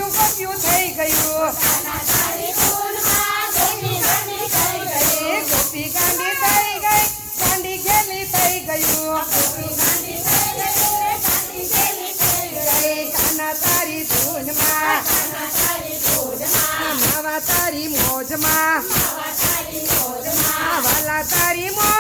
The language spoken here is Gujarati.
ગોપ્યું ગોપ્યું થઈ ગયું એ ગોપી ગાંડી થઈ ગઈ ગાંડી ગેલી થઈ ગયું એ કાના તારી ધૂનમાં માવા તારી મોજમાં વાલા તારી મોજ